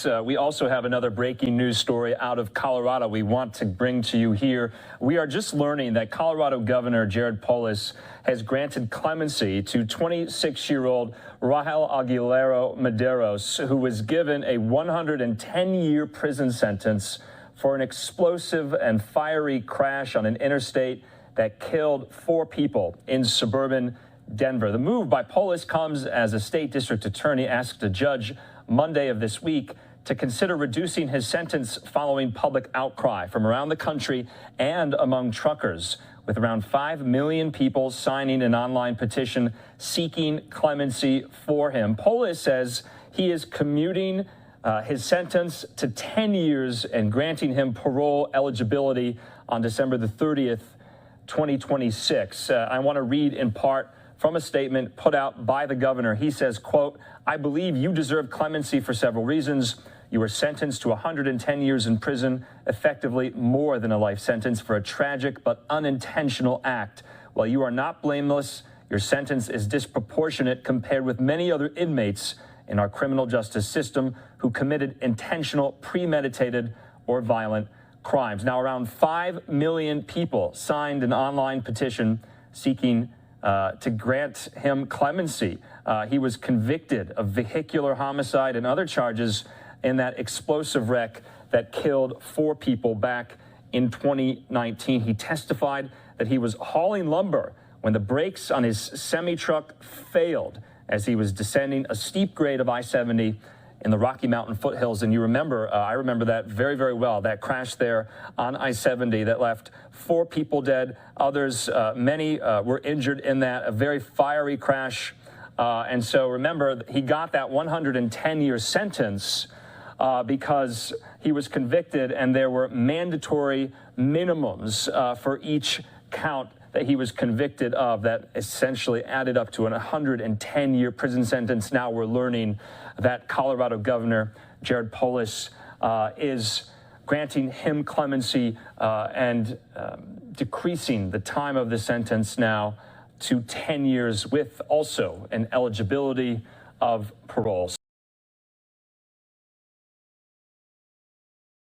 We also have another breaking news story out of Colorado we want to bring to you here. We are just learning that Colorado Governor Jared Polis has granted clemency to 26-year-old Rahel Aguilera Medeiros, who was given a 110-year prison sentence for an explosive and fiery crash on an interstate that killed 4 people in suburban Denver. The move by Polis comes as a state district attorney asked a judge Monday of this week to consider reducing his sentence following public outcry from around the country and among truckers, with around 5 million people signing an online petition seeking clemency for him. Polis says he is commuting his sentence to 10 years and granting him parole eligibility on December the 30th, 2026. I want to read in part from a statement put out by the governor. He says, quote, "I believe you deserve clemency for several reasons. You were sentenced to 110 years in prison, effectively more than a life sentence for a tragic but unintentional act. While you are not blameless, your sentence is disproportionate compared with many other inmates in our criminal justice system who committed intentional, premeditated, or violent crimes." Now, around 5 million people signed an online petition seeking to grant him clemency. He was convicted of vehicular homicide and other charges in that explosive wreck that killed 4 people back in 2019. He testified that he was hauling lumber when the brakes on his semi-truck failed as he was descending a steep grade of I-70 in the Rocky Mountain foothills. And you remember, I remember that very, very well, that crash there on I-70 that left 4 people dead. Others, many were injured in that, a very fiery crash. And so remember, he got that 110-year sentence because he was convicted and there were mandatory minimums for each count that he was convicted of that essentially added up to an 110-year prison sentence. Now we're learning that Colorado Governor Jared Polis is granting him clemency and decreasing the time of the sentence now to 10 years with also an eligibility of parole.